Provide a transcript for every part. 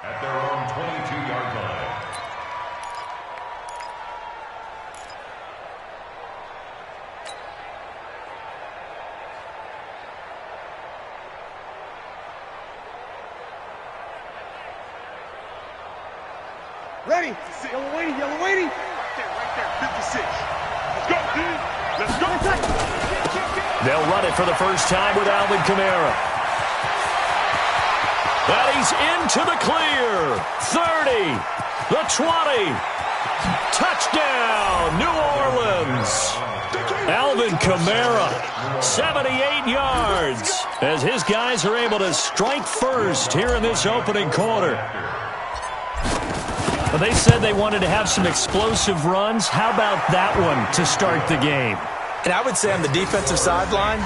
At their own 22-yard line. Ready? Yellow waiting, yellow waiting. Right there, 56. Let's go, dude. Let's go. They'll run it for the first time with Alvin Kamara. And he's into the clear. 30, the 20. Touchdown, New Orleans. Alvin Kamara, 78 yards, as his guys are able to strike first here in this opening quarter. Well, they said they wanted to have some explosive runs. How about that one to start the game? And I would say on the defensive sideline,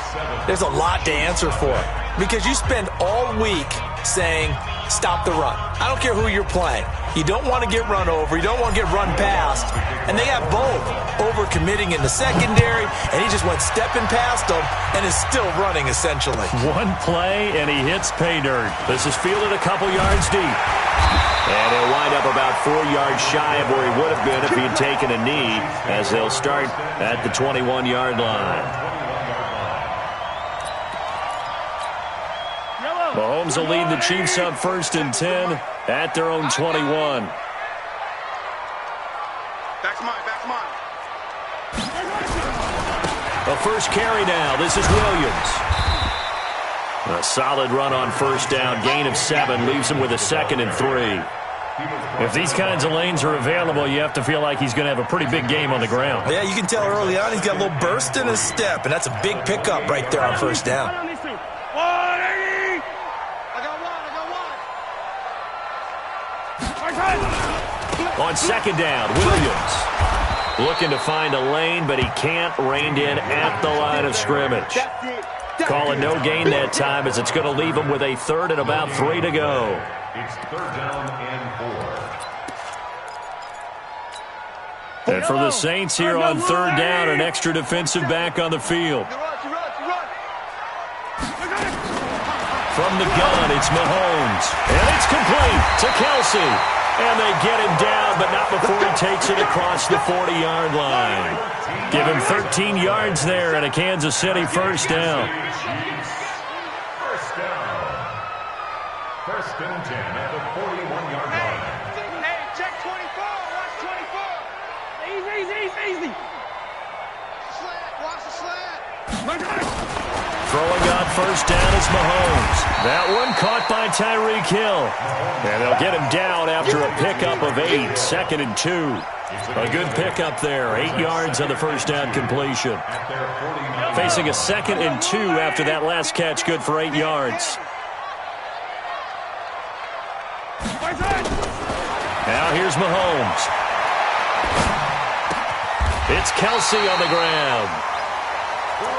there's a lot to answer for. Because you spend all week saying, stop the run. I don't care who you're playing. You don't want to get run over. You don't want to get run past. And they have both. Over-committing in the secondary, and he just went stepping past them and is still running, essentially. One play, and he hits pay dirt. This is fielded a couple yards deep. And he'll wind up about 4 yards shy of where he would have been if he had taken a knee, as they'll start at the 21-yard line. Mahomes will lead the Chiefs up 1st and 10 at their own 21. Back's mine, back's mine. A first carry now. This is Williams. A solid run on first down. Gain of 7 leaves him with a 2nd and 3. If these kinds of lanes are available, you have to feel like he's going to have a pretty big game on the ground. Yeah, you can tell early on he's got a little burst in his step, and that's a big pickup right there on first down. 180. I got one. On second down, Williams looking to find a lane, but he can't. Reined in at the line of scrimmage. Call it no gain that time, as it's going to leave him with a 3rd and about 3 to go. It's 3rd down and 4. And for the Saints here on 3rd down, an extra defensive back on the field. From the gun, it's Mahomes. And it's complete to Kelsey. And they get him down, but not before he takes it across the 40-yard line. Give him 13 yards there and a Kansas City first down. First down. 1st and 10 at the 41-yard line. Hey, check 24. Watch 24. Easy. Slant. Watch the slant. Throwing on first down is Mahomes. That one caught by Tyreek Hill. And they'll get him down after a pickup of 8. 2nd and 2. A good pickup there. 8 yards on the first down completion. Facing a 2nd and 2 after that last catch. Good for 8 yards. Now here's Mahomes. It's Kelsey on the ground.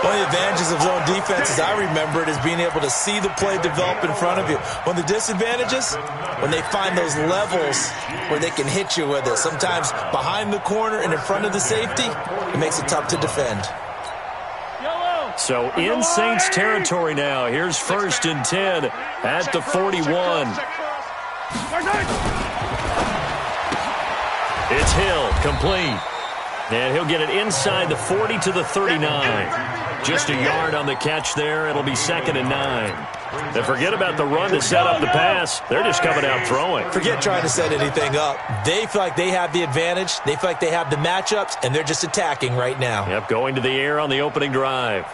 One of the advantages of zone defense, as I remember it, is being able to see the play develop in front of you. One of the disadvantages, when they find those levels where they can hit you with it. Sometimes behind the corner and in front of the safety, it makes it tough to defend. So in Saints territory now. Here's 1st and 10 at the 41. It's Hill, complete. And he'll get it inside the 40 to the 39. Just a yard on the catch there. It'll be 2nd and 9. And forget about the run to set up the pass. They're just coming out throwing. Forget trying to set anything up. They feel like they have the advantage. They feel like they have the matchups, and they're just attacking right now. Yep, going to the air on the opening drive.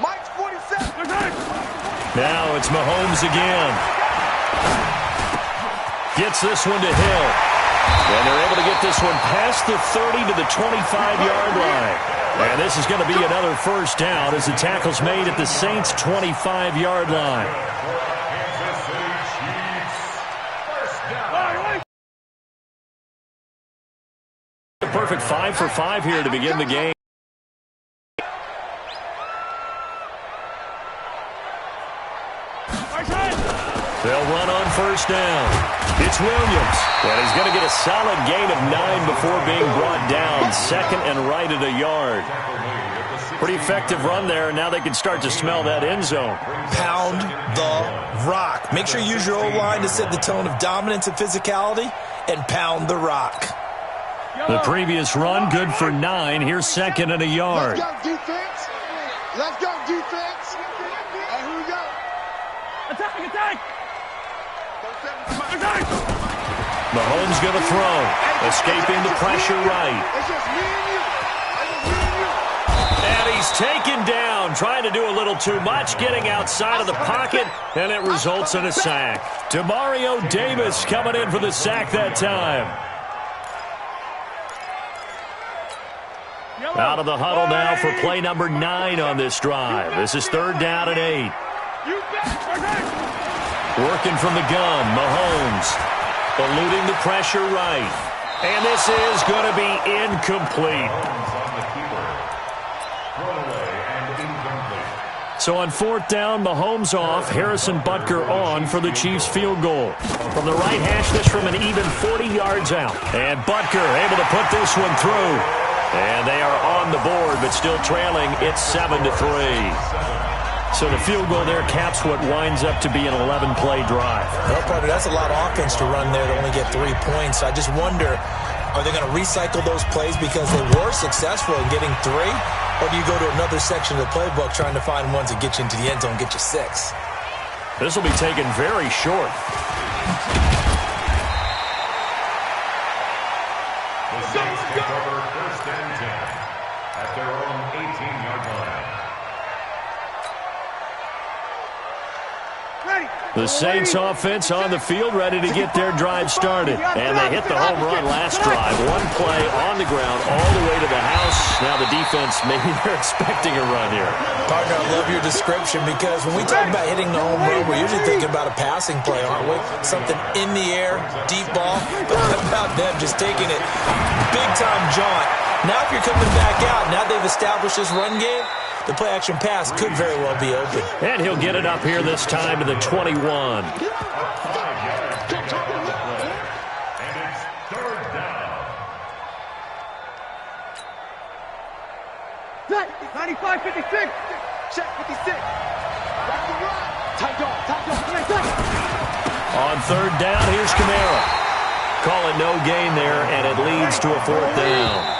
Mike's 47. Now it's Mahomes again. Gets this one to Hill. And they're able to get this one past the 30 to the 25-yard line. And this is going to be another first down as the tackle's made at the Saints' 25-yard line. A perfect 5 for 5 here to begin the game. They'll run on first down. It's Williams. And he's going to get a solid gain of 9 before being brought down. 2nd and right at a yard. Pretty effective run there, and now they can start to smell that end zone. Pound the rock. Make sure you use your O-line to set the tone of dominance and physicality, and pound the rock. The previous run, good for 9. Here's 2nd and a yard. Let's go, defense. Let's go, defense. And here we go. Attack, attack. Mahomes going to throw. Escaping the pressure right. It's just me and you. It's just me and you. And he's taken down, trying to do a little too much, getting outside of the pocket, and it results in a sack. Demario Davis coming in for the sack that time. Out of the huddle now for play number 9 on this drive. This is 3rd down and 8. Working from the gun, Mahomes eluding the pressure right. And this is going to be incomplete. So on 4th down, Mahomes off, Harrison Butker on for the Chiefs field goal. From the right hash, this from an even 40 yards out. And Butker able to put this one through. And they are on the board, but still trailing. It's 7-3. So the field goal there caps what winds up to be an 11-play drive. Well, partner, that's a lot of offense to run there to only get 3 points. I just wonder, are they going to recycle those plays because they were successful in getting 3? Or do you go to another section of the playbook trying to find ones that get you into the end zone, get you 6? This will be taken very short. The Saints take over 1st and 10 at their own 18-yard line. The Saints offense on the field, ready to get their drive started. And they hit the home run last drive. 1 play on the ground all the way to the house. Now the defense, maybe they're expecting a run here. Partner, I love your description because when we talk about hitting the home run, we're usually thinking about a passing play, aren't we? Something in the air, deep ball. But what about them just taking it big-time jaunt? Now if you're coming back out, now they've established this run game, the play-action pass could very well be open. And he'll get it up here this time to the 21. And it's 3rd down. 95, 56. Check 56. Back to run. Tight dog. On 3rd down, here's Kamara. Call it no gain there, and it leads to a 4th down.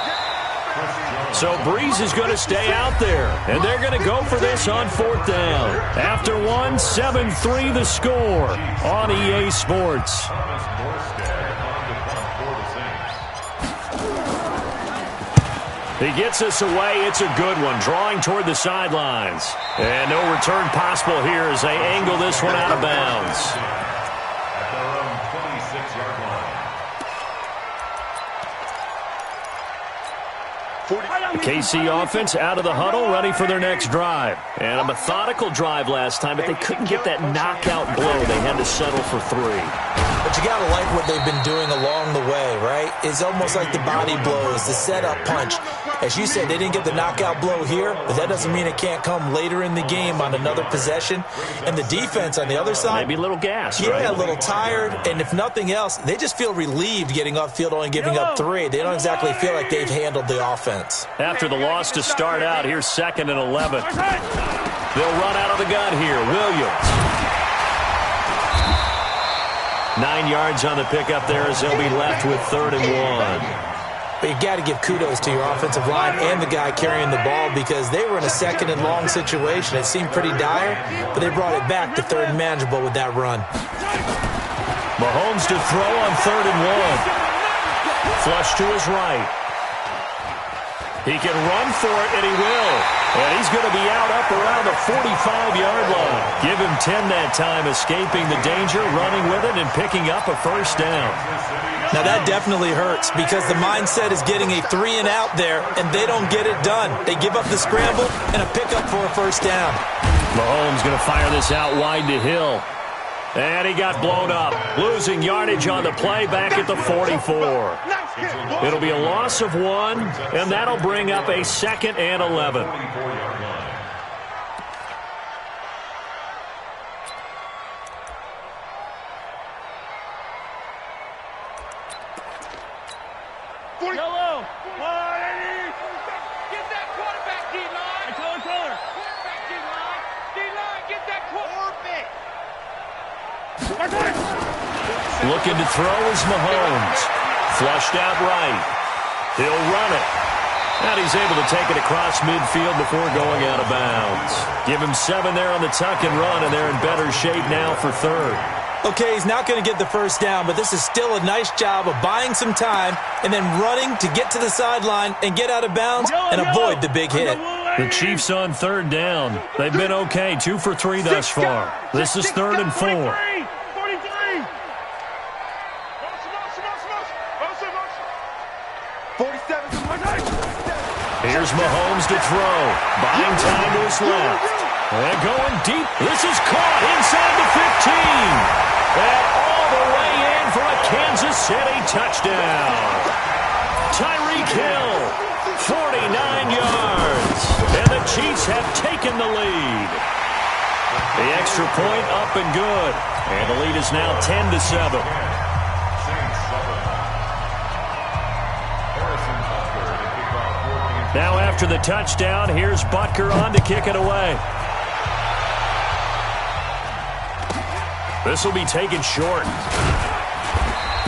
So Breeze is going to stay out there, and they're going to go for this on 4th down. After 1, 7-3 the score on EA Sports. He gets us away. It's a good one, drawing toward the sidelines. And no return possible here as they angle this one out of bounds. At their own 26-yard line. The KC offense out of the huddle, ready for their next drive. And a methodical drive last time, but they couldn't get that knockout blow. They had to settle for 3. But you got to like what they've been doing along the way, right? It's almost like the body blows, the setup punch. As you said, they didn't get the knockout blow here, but that doesn't mean it can't come later in the game on another possession. And the defense on the other side, maybe a little gas, yeah, right? a little tired. And if nothing else, they just feel relieved getting off field, only giving up 3. They don't exactly feel like they've handled the offense. After the loss to start out, here's 2nd and 11. They'll run out of the gun here. Williams. 9 yards on the pickup there as they'll be left with 3rd and 1. But you got to give kudos to your offensive line and the guy carrying the ball because they were in a 2nd and long situation. It seemed pretty dire, but they brought it back to 3rd and manageable with that run. Mahomes to throw on 3rd and 1. Flush to his right. He can run for it, and he will. And he's going to be out up around the 45-yard line. Give him 10 that time, escaping the danger, running with it, and picking up a 1st down. Now, that definitely hurts because the mindset is getting a 3 and out there, and they don't get it done. They give up the scramble and a pickup for a 1st down. Mahomes going to fire this out wide to Hill. And he got blown up, losing yardage on the play back at the 44. It'll be a loss of 1, and that'll bring up a 2nd and 11. Yellow. Get that quarterback, D-line. Looking to throw is Mahomes. Flushed out right. He'll run it. And he's able to take it across midfield before going out of bounds. Give him 7 there on the tuck and run, and they're in better shape now for third. Okay, he's not going to get the first down, but this is still a nice job of buying some time and then running to get to the sideline and get out of bounds and avoid the big hit. The Chiefs on third down. They've been okay, 2 for 3 thus far. This is 3rd and 4. 47. Here's Mahomes to throw. Buying time to his left. And going deep. This is caught inside the 15. And all the way in for a Kansas City touchdown. Tyreek Hill, 49 yards. And the Chiefs have taken the lead. The extra point up and good. And the lead is now 10-7. Now after the touchdown, here's Butker on to kick it away. This will be taken short.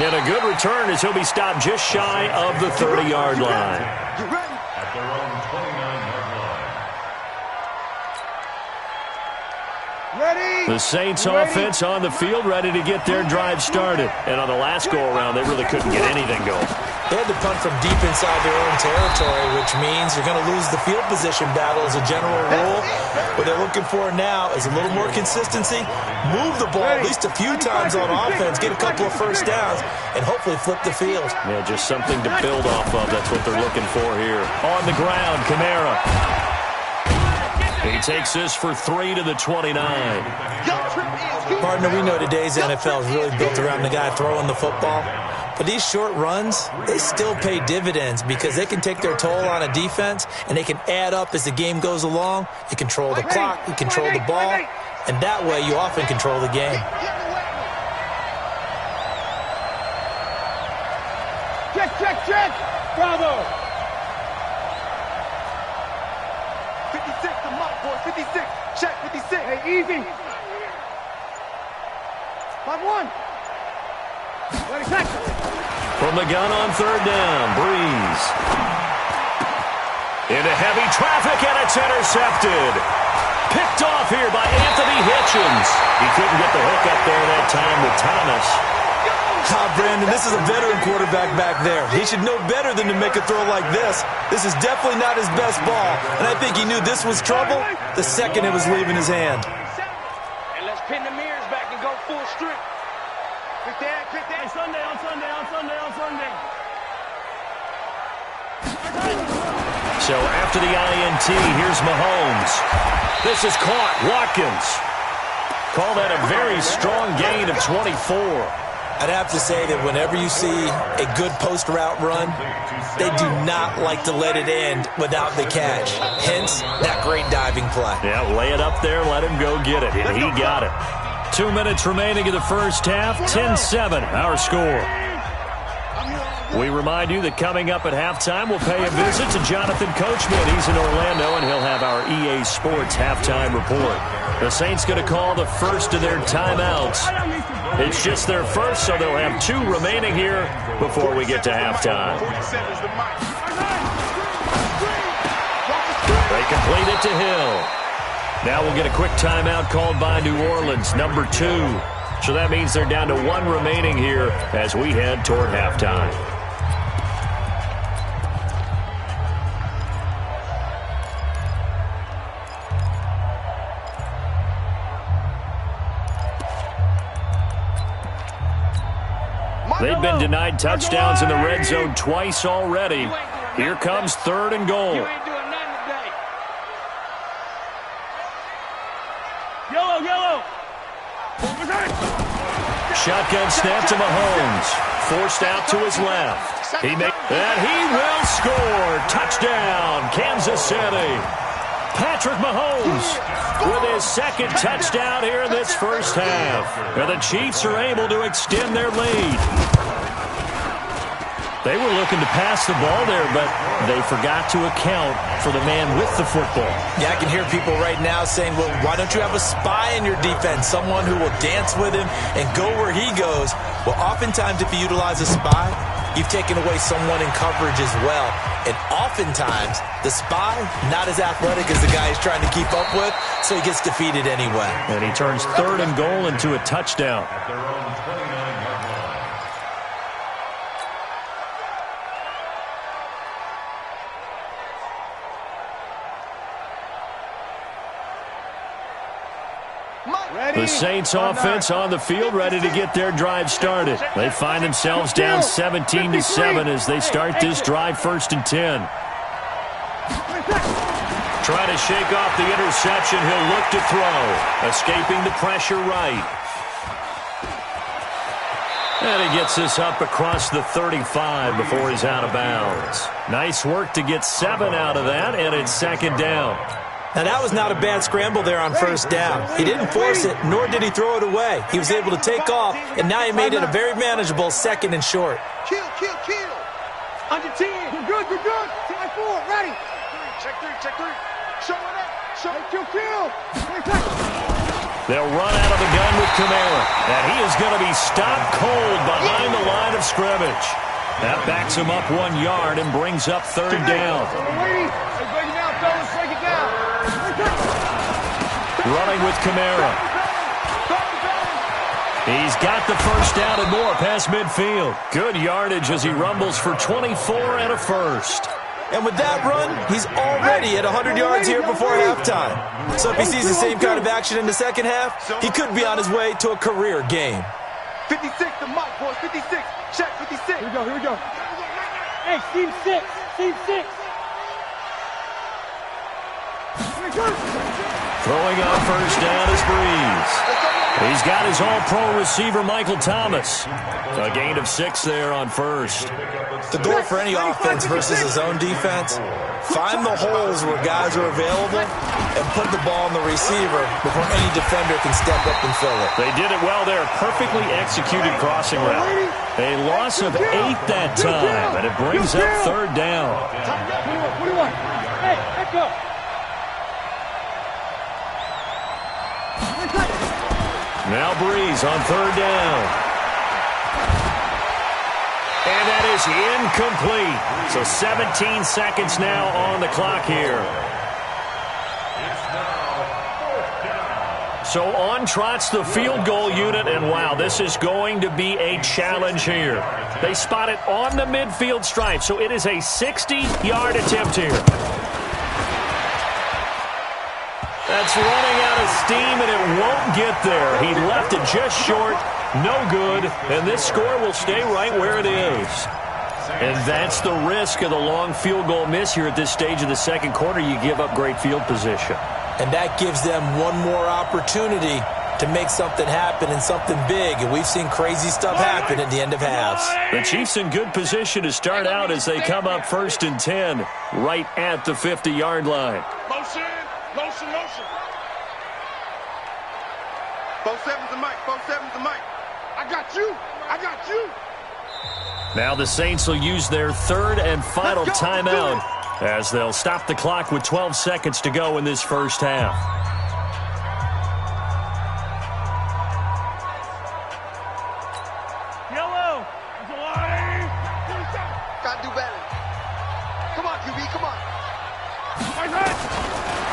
And a good return as he'll be stopped just shy of the 30-yard line. At their own 29-yard line. Ready. The Saints offense on the field, ready to get their drive started. And on the last go-around, they really couldn't get anything going. They had to punt from deep inside their own territory, which means you're going to lose the field position battle as a general rule. What they're looking for now is a little more consistency, move the ball at least a few times on offense, get a couple of first downs, and hopefully flip the field. Yeah, just something to build off of. That's what they're looking for here. On the ground, Kamara. He takes this for 3 to the 29. Partner, we know today's NFL is really built around the guy throwing the football. But these short runs, they still pay dividends because they can take their toll on a defense and they can add up as the game goes along. You control the clock, you control the ball, and that way you often control the game. Check. Bravo. 56, the mark, boy. 56. Check, 56. Hey, easy. 5-1. Ready, check. From the gun on third down, Breeze. Into heavy traffic, and it's intercepted. Picked off here by Anthony Hitchens. He couldn't get the hook up there that time with Thomas. Brandon, this is a veteran quarterback back there. He should know better than to make a throw like this. This is definitely not his best ball, and I think he knew this was trouble the second it was leaving his hand. And let's pin the mirrors back and go full strip. Quick that. Hey, Sunday. So after the INT, here's Mahomes. This is caught. Watkins. Call that a very strong gain of 24. I'd have to say that whenever you see a good post route run, they do not like to let it end without the catch. Hence, that great diving play. Yeah, lay it up there, let him go get it, and he got it. 2 minutes remaining in the first half, 10-7, our score. We remind you that coming up at halftime, we'll pay a visit to Jonathan Coachman. He's in Orlando, and he'll have our EA Sports halftime report. The Saints going to call the first of their timeouts. It's just their first, so they'll have 2 remaining here before we get to halftime. They complete it to Hill. Now we'll get a quick timeout called by New Orleans, number 2. So that means they're down to 1 remaining here as we head toward halftime. They've been denied touchdowns in the red zone twice already. Here comes 3rd and goal. Yellow. Shotgun snap to Mahomes. Forced out to his left. And he will score. Touchdown, Kansas City. Patrick Mahomes with his 2nd touchdown here in this first half. And the Chiefs are able to extend their lead. They were looking to pass the ball there, but they forgot to account for the man with the football. Yeah, I can hear people right now saying, well, why don't you have a spy in your defense, someone who will dance with him and go where he goes? Well, oftentimes if you utilize a spy, you've taken away someone in coverage as well. And oftentimes, the spy, not as athletic as the guy he's trying to keep up with, so he gets defeated anyway. And he turns 3rd and goal into a touchdown. At their own 29-yard line. The Saints offense on the field, ready to get their drive started. They find themselves down 17-7 as they start this drive 1st and 10. Trying to shake off the interception. He'll look to throw. Escaping the pressure right. And he gets this up across the 35 before he's out of bounds. Nice work to get 7 out of that, and it's 2nd down. Now, that was not a bad scramble there on 1st down. He didn't force it, nor did he throw it away. He was able to take off, and now he made it a very manageable 2nd and short. Kill. Under 10. You're good. Try 4. Ready. Check three. Show it up. Kill. They'll run out of the gun with Kamara, and he is going to be stopped cold behind the line of scrimmage. That backs him up 1 yard and brings up 3rd down. Break it down, fellas. Break it down. Running with Kamara. He's got the 1st down and more past midfield. Good yardage as he rumbles for 24 and a 1st. And with that run, he's already at 100 yards here before halftime. So if he sees the same kind of action in the 2nd half, he could be on his way to a career game. 56 to Mike, boys. 56. Check 56. Here we go. Hey, team 6. Throwing on 1st down is Breeze. He's got his all-pro receiver, Michael Thomas. A gain of 6 there on 1st. The goal for any offense versus his own defense, find the holes where guys are available and put the ball on the receiver before any defender can step up and fill it. They did it well there. Perfectly executed crossing route. A loss of 8 that time, and it brings up 3rd down. 21. Hey, let's go. Now Breeze on 3rd down. And that is incomplete. So 17 seconds now on the clock here. So on trots the field goal unit, and wow, this is going to be a challenge here. They spot it on the midfield stripe, so it is a 60-yard attempt here. That's running out of steam, and it won't get there. He left it just short. No good, and this score will stay right where it is. And that's the risk of the long field goal miss here at this stage of the 2nd quarter. You give up great field position. And that gives them one more opportunity to make something happen and something big. And we've seen crazy stuff happen at the end of halves. The Chiefs in good position to start out as they come up 1st and 10 right at the 50-yard line. Motion. Both sevens to Mike. I got you. Now the Saints will use their 3rd and final timeout as they'll stop the clock with 12 seconds to go in this 1st half. Yellow. Gotta do better. Come on, QB, come on.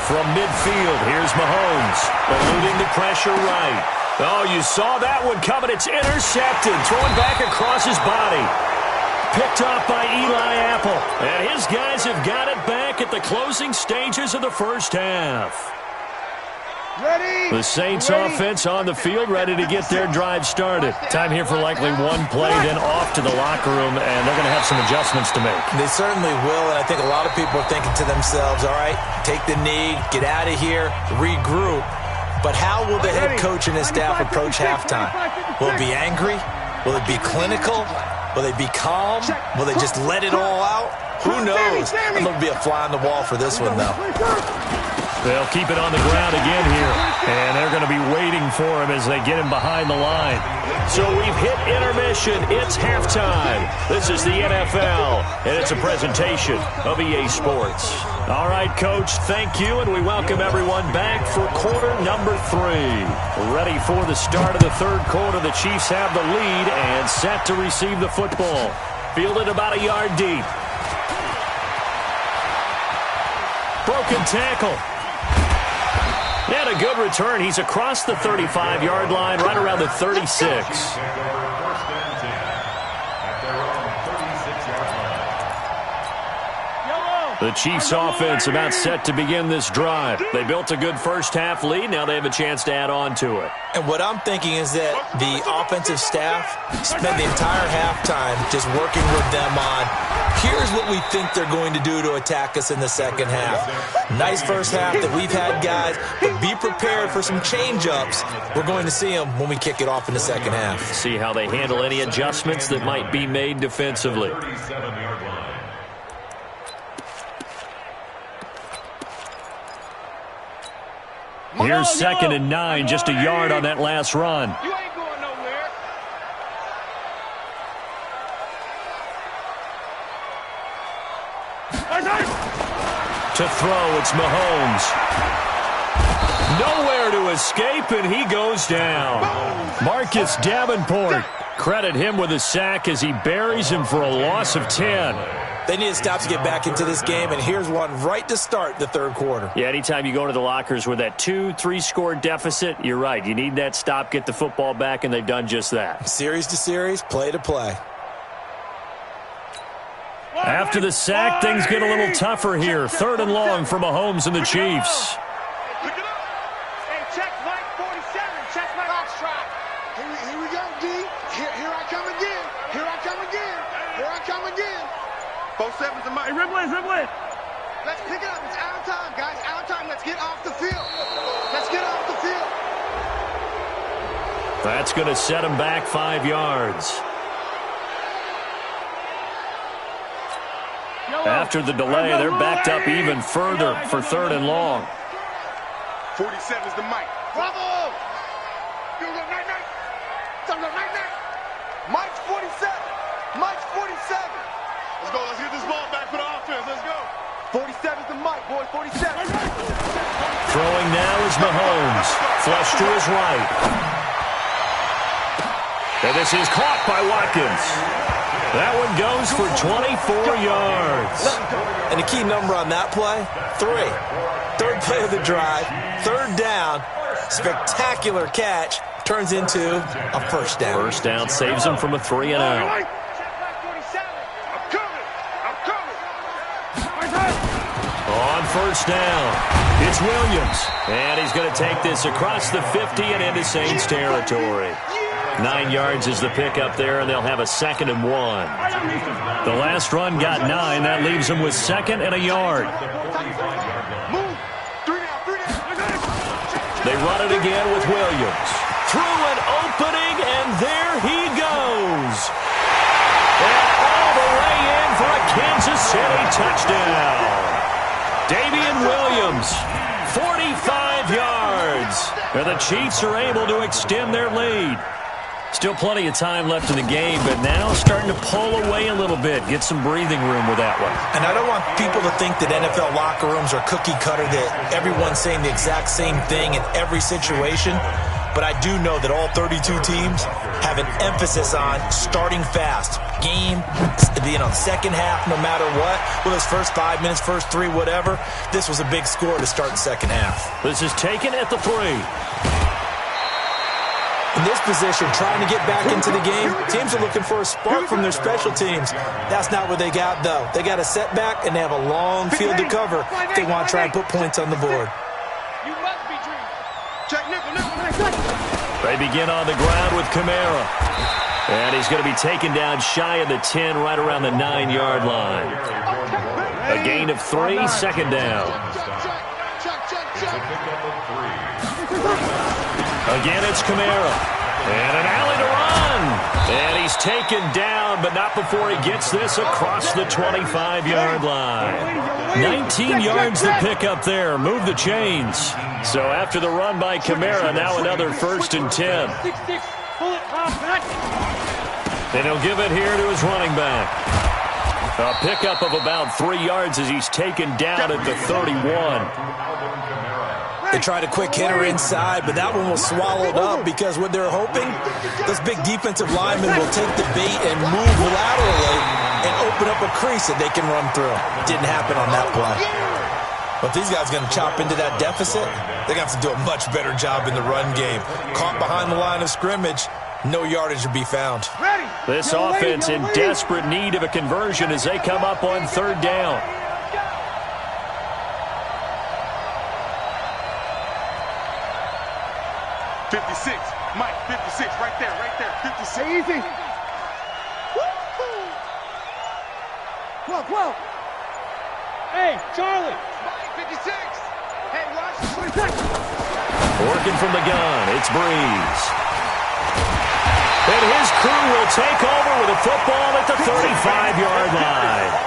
From midfield, here's Mahomes, eluding the pressure right. Oh, you saw that one coming. It's intercepted, thrown back across his body. Picked off by Eli Apple. And his guys have got it back at the closing stages of the 1st half. Ready? The Saints offense on the field, ready to get their drive started. Time here for likely one play, then off to the locker room, and they're going to have some adjustments to make. They certainly will, and I think a lot of people are thinking to themselves, all right, take the knee, get out of here, regroup. But how will the head coach and his staff approach halftime? Will it be angry? Will it be clinical? Will they be calm? Will they just let it all out? Who knows? I'm going to be a fly on the wall for this one, though. They'll keep it on the ground again here. And they're going to be waiting for him as they get him behind the line. So we've hit intermission. It's halftime. This is the NFL, and it's a presentation of EA Sports. All right, Coach, thank you, and we welcome everyone back for quarter number 3. Ready for the start of the third quarter. The Chiefs have the lead and set to receive the football. Fielded about a yard deep. Broken tackle. And a good return. He's across the 35-yard line, right around the 36. The Chiefs offense about set to begin this drive. They built a good first-half lead. Now they have a chance to add on to it. And what I'm thinking is that the offensive staff spent the entire halftime just working with them on, here's what we think they're going to do to attack us in the second half. Nice first half that we've had, guys, but be prepared for some change-ups. We're going to see them when we kick it off in the second half. See how they handle any adjustments that might be made defensively. Here's 2nd and 9, just a yard on that last run. You ain't going nowhere. To throw, it's Mahomes. Nowhere to escape, and he goes down. Marcus Davenport. Credit him with a sack as he buries him for a loss of 10. They need to stop to get back into this game, and here's one right to start the third quarter. Yeah, anytime you go to the lockers with that 2-3 score deficit, you're right. You need that stop, get the football back, and they've done just that. Series to series, play to play. After the sack, things get a little tougher here. 3rd and long for Mahomes and the Chiefs. Pick it up. Hey, check Mike 47. Check my box track. Here we go, D. Here I come again. Here I come again. Here I come again. 47's a Mike. Riblet. Let's pick it up. It's our time, guys. Our time. Let's get off the field. Let's get off the field. That's going to set him back 5 yards. After the delay, they're backed up even further for 3rd and long. 47's the Mike. Bravo! You go night-night. Time to go night-night. Mike's 47. Mike's 47. Let's go. Let's get this ball back for the offense. Let's go. 47's the Mike, boy. 47. Throwing now is Mahomes. Flush to his right. And this is caught by Watkins. That one goes for 24 yards. And the key number on that play, 3. 3rd play of the drive, 3rd down, spectacular catch, turns into a first down. First down saves him from a 3 and out. I'm coming. On first down, it's Williams. And he's going to take this across the 50 and into Saints territory. 9 yards is the pickup there, and they'll have a 2nd and 1. The last run got 9. That leaves them with 2nd and a yard. They run it again with Williams. Through an opening, and there he goes. And all the way in for a Kansas City touchdown. Damian Williams, 45 yards. And the Chiefs are able to extend their lead. Still plenty of time left in the game, but now starting to pull away a little bit. Get some breathing room with that one. And I don't want people to think that NFL locker rooms are cookie cutter, that everyone's saying the exact same thing in every situation. But I do know that all 32 teams have an emphasis on starting fast. Game, second half, no matter what. Well, those first 5 minutes, first 3, whatever. This was a big score to start the second half. This is taken at the 3. In this position, trying to get back into the game, teams are looking for a spark from their special teams. That's not what they got, though. They got a setback, and they have a long field to cover if they want to try and put points on the board. You must be dreaming. Check nickel. They begin on the ground with Kamara. And he's going to be taken down shy of the 10, right around the 9-yard line. A gain of 3, 2nd down. Again, it's Kamara. And an alley to run. And he's taken down, but not before he gets this across the 25-yard line. 19 yards to pick up there. Move the chains. So after the run by Kamara, now another 1st and 10. And he'll give it here to his running back. A pickup of about 3 yards as he's taken down at the 31. They tried a quick hitter inside, but that one was swallowed up because what they're hoping, those big defensive linemen will take the bait and move laterally and open up a crease that they can run through. Didn't happen on that play. But these guys are going to chop into that deficit. They're going to have to do a much better job in the run game. Caught behind the line of scrimmage, no yardage to be found. This offense in desperate need of a conversion as they come up on 3rd down. 56, Mike, 56, right there, 56. Easy. Woo-hoo. 12. Hey, Charlie. Mike, 56. Hey, watch. Working from the gun, it's Breeze. And his crew will take over with a football at the 35-yard line.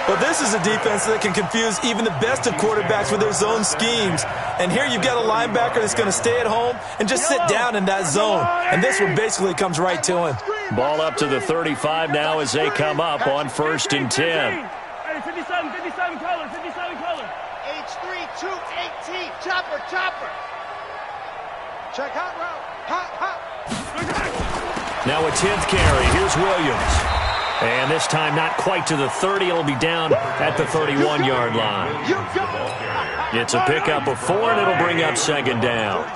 But this is a defense that can confuse even the best of quarterbacks with their zone schemes. And here you've got a linebacker that's going to stay at home and just sit down in that zone. And this one basically comes right to him. Ball up to the 35 now as they come up on 1st and 10. Hey, 57 color. H3, 218, chopper. Check hot route, hot. Now a 10th carry. Here's Williams. And this time not quite to the 30. It'll be down at the 31-yard line. It's a pickup of 4, and it'll bring up 2nd down.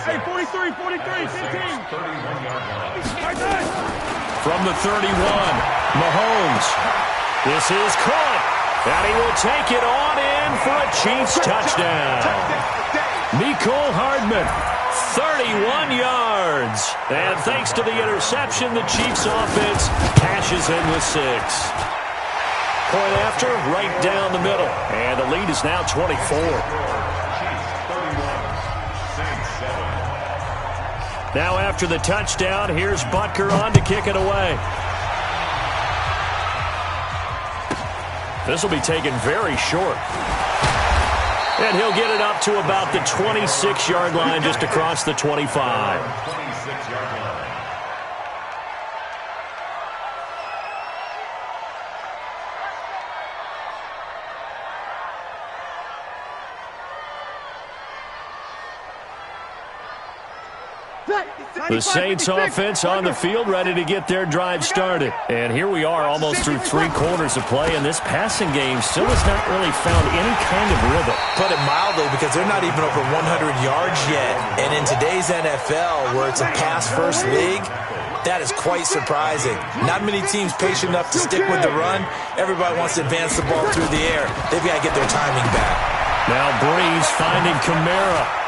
Hey, 43, 15. From the 31, Mahomes. This is caught, and he will take it on in for a Chiefs touchdown. Mecole Hardman, 31 yards. And thanks to the interception, the Chiefs offense cashes in with 6. Point after, right down the middle. And the lead is now 24. Now after the touchdown, here's Butker on to kick it away. This will be taken very short. And he'll get it up to about the 26-yard line, just across the 25. The Saints offense on the field, ready to get their drive started. And here we are almost through 3 quarters of play, and this passing game still has not really found any kind of rhythm. Put it mildly, because they're not even over 100 yards yet. And in today's NFL, where it's a pass-first league, that is quite surprising. Not many teams patient enough to stick with the run. Everybody wants to advance the ball through the air. They've got to get their timing back. Now Breeze finding Kamara.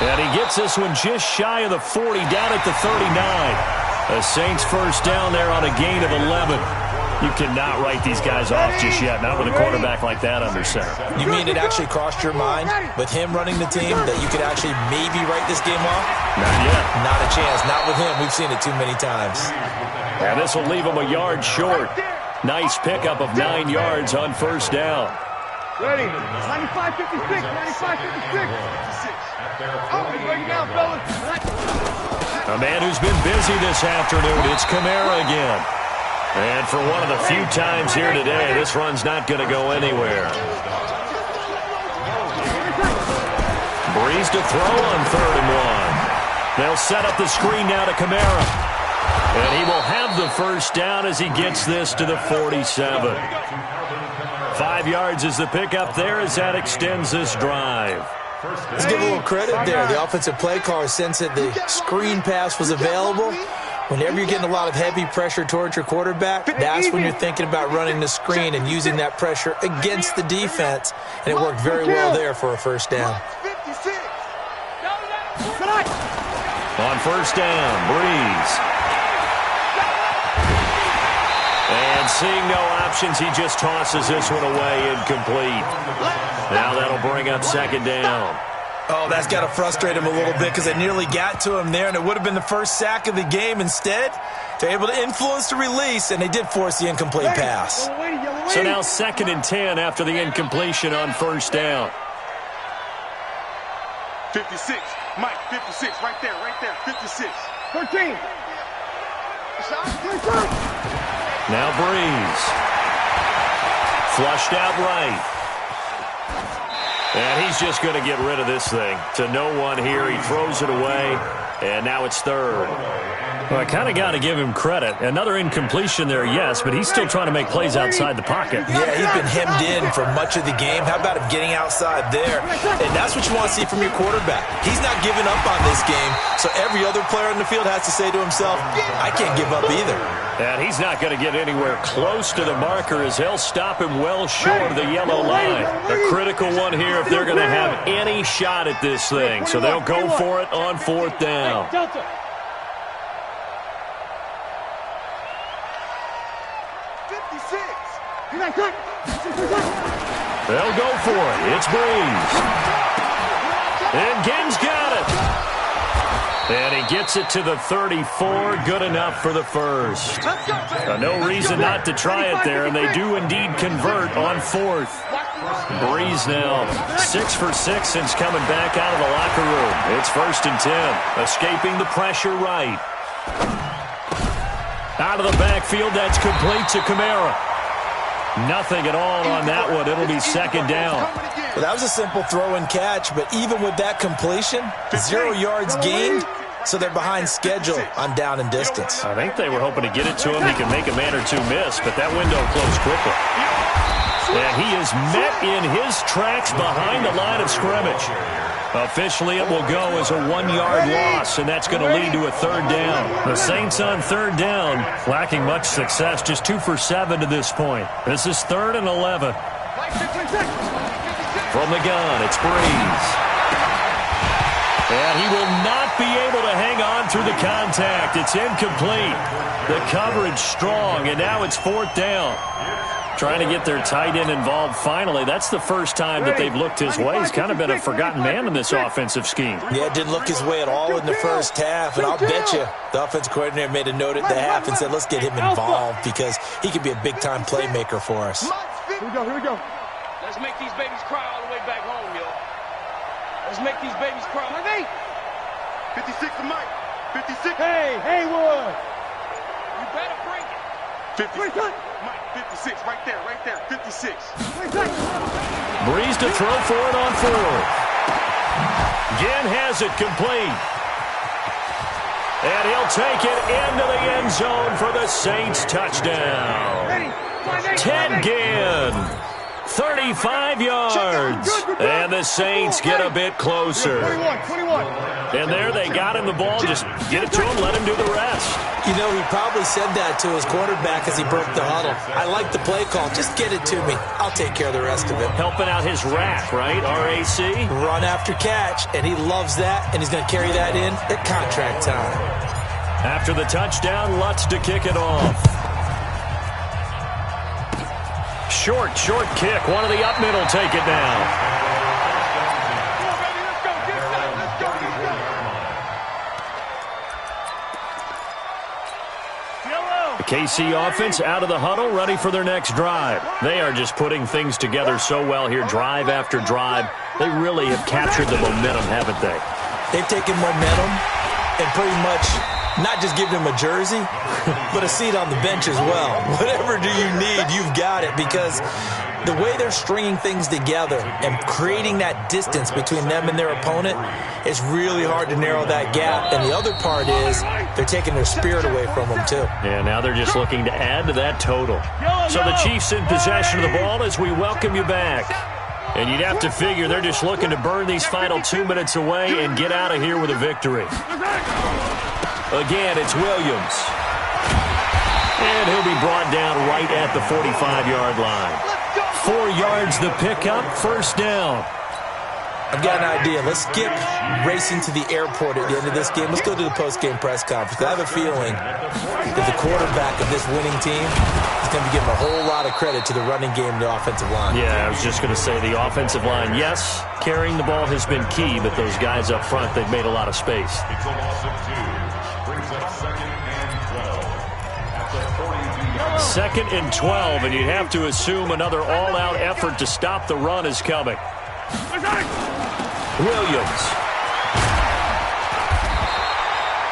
And he gets this one just shy of the 40, down at the 39. The Saints first down there on a gain of 11. You cannot write these guys off just yet, not with a quarterback like that under center. You mean it actually crossed your mind with him running the team that you could actually maybe write this game off? Not yet. Not a chance. Not with him. We've seen it too many times. And this will leave him a yard short. Nice pickup of 9 yards on first down. Ready. 95-56. 95-56. Break it down, fellas. A man who's been busy this afternoon. It's Kamara again. And for one of the few times here today, this run's not going to go anywhere. Breeze to throw on 3rd and 1. They'll set up the screen now to Kamara. And he will have the first down as he gets this to the 47. 5 yards is the pickup there as that extends this drive. Let's give a little credit there. The offensive play caller sensed that the screen pass was available. Whenever you're getting a lot of heavy pressure towards your quarterback, that's when you're thinking about running the screen and using that pressure against the defense. And it worked very well there for a first down. On first down, Breeze. And seeing no options, he just tosses this one away incomplete. Now that'll bring up 2nd down. Oh, that's got to frustrate him a little bit because they nearly got to him there, and it would have been the first sack of the game. Instead, they're able to influence the release, and they did force the incomplete pass. So now 2nd and 10 after the incompletion on first down. 56. Mike, 56. Right there, 56. 13. Now Breeze. Flushed out right. And he's just going to get rid of this thing. To no one here. He throws it away. And now it's 3rd. Well, I kind of got to give him credit. Another incompletion there, yes, but he's still trying to make plays outside the pocket. Yeah, he's been hemmed in for much of the game. How about him getting outside there? And that's what you want to see from your quarterback. He's not giving up on this game, so every other player in the field has to say to himself, I can't give up either. And he's not going to get anywhere close to the marker as they'll stop him well short of the yellow line. A critical one here if they're going to have any shot at this thing. So they'll go for it on 4th down. Delta. 56. They'll go for it. It's Breeze. And Ginn's got it. And he gets it to the 34. Good enough for the first. No reason not to try it there, and they do indeed convert on 4th. Breeze now 6 for 6 since coming back out of the locker room. It's 1st and 10. Escaping the pressure right. Out of the backfield, that's complete to Kamara. Nothing at all on that one. It'll be 2nd down. Well, that was a simple throw and catch, but even with that completion, 0 yards gained, so they're behind schedule on down and distance. I think they were hoping to get it to him. He can make a man or two miss, but that window closed quickly. And he is met in his tracks behind the line of scrimmage. Officially, it will go as a 1-yard loss, and that's going to lead to a 3rd down. The Saints on 3rd down, lacking much success, just 2 for 7 to this point. This is 3rd and 11. From the gun, it's Breeze. And he will not be able to hang on through the contact. It's incomplete. The coverage strong, and now it's 4th down. Trying to get their tight end involved finally. That's the first time that they've looked his way. He's kind of been a forgotten man in this offensive scheme. Yeah, it didn't look his way at all in the first half, and I'll bet you the offensive coordinator made a note at the half and said, let's get him involved because he could be a big-time playmaker for us. Here we go. Let's make these babies cry all the way back home, yo. Let's make these babies cry. 56 to Mike. 56. Hey, Haywood. You better bring it. 56. Mike, 56. Right there. 56. Breeze to throw for it on 4th. Ginn has it complete. And he'll take it into the end zone for the Saints touchdown. Ted Ginn. 35 yards. And the Saints get a bit closer. 21. And there they got him the ball. Just get it to him, let him do the rest. You know, he probably said that to his quarterback as he broke the huddle. I like the play call. Just get it to me. I'll take care of the rest of it. Helping out his rack, right? R-A-C? Run after catch, and he loves that, and he's going to carry that in at contract time. After the touchdown, Lutz to kick it off. Short kick. One of the up middle take it down. The KC offense out of the huddle, ready for their next drive. They are just putting things together so well here, drive after drive. They really have captured the momentum, haven't they? They've taken momentum and pretty much not just given him a jersey, but a seat on the bench as well. Whatever do you need, you've got it, because the way they're stringing things together and creating that distance between them and their opponent is really hard to narrow that gap. And the other part is they're taking their spirit away from them, too. Yeah, now they're just looking to add to that total. So the Chiefs in possession of the ball as we welcome you back. And you'd have to figure they're just looking to burn these final 2 minutes away and get out of here with a victory. Again, it's Williams. And he'll be brought down right at the 45-yard line. 4 yards the pickup, first down. I've got an idea. Let's skip racing to the airport at the end of this game. Let's go to the post-game press conference. I have a feeling that the quarterback of this winning team is going to be giving a whole lot of credit to the running game and the offensive line. Yeah, I was just going to say the offensive line, yes, carrying the ball has been key, but those guys up front, they've made a lot of space. It's a loss of 2. Brings up 2nd and 12. At the 42-yard line. 2nd and 12, and you'd have to assume another all-out effort to stop the run is coming. Williams.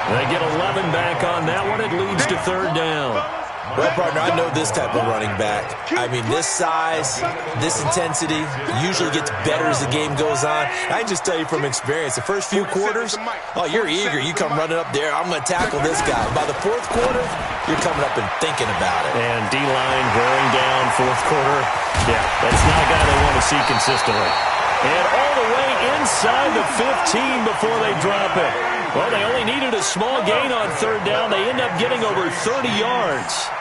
They get 11 back on that one. It leads to 3rd down. Well, partner, I know this type of running back. I mean, this size, this intensity usually gets better as the game goes on. I can just tell you from experience, the first few quarters, oh, you're eager. You come running up there, I'm going to tackle this guy. By the 4th quarter, you're coming up and thinking about it. And D-line wearing down 4th quarter. Yeah, that's not a guy they want to see consistently. And all the way inside the 15 before they drop it. Well, they only needed a small gain on 3rd down. They end up getting over 30 yards.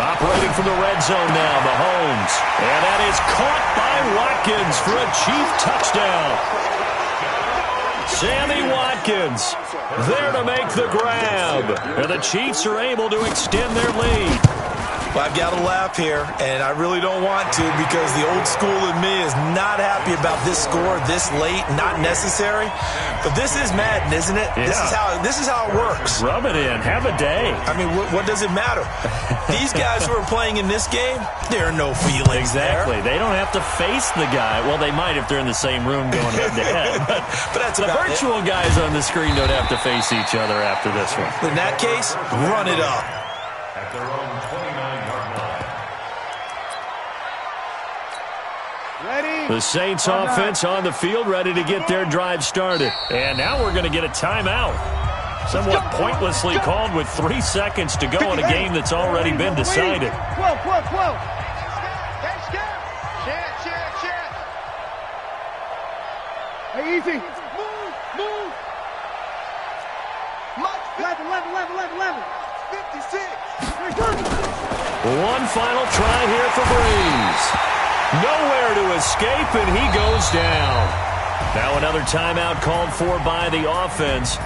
Operating from the red zone now, Mahomes. And that is caught by Watkins for a Chief touchdown. Sammy Watkins there to make the grab. And the Chiefs are able to extend their lead. Well, I've got to laugh here, and I really don't want to because the old school in me is not happy about this score this late, not necessary. But this is Madden, isn't it? Yeah. This is how it works. Rub it in. Have a day. I mean, what does it matter? These guys who are playing in this game, there are no feelings Exactly. there. They don't have to face the guy. Well, they might if they're in the same room going head-to-head. But that's the about virtual guys on the screen don't have to face each other after this one. In that case, run it up. At their own 29-yard line. Ready? The Saints offense on the field, ready to get their drive started. And now we're going to get a timeout. Somewhat pointlessly called with 3 seconds to go in a game that's already been decided. 12. Hey, easy. Move. 11. 56. One final try here for Breeze. Nowhere to escape, and he goes down. Now another timeout called for by the offense.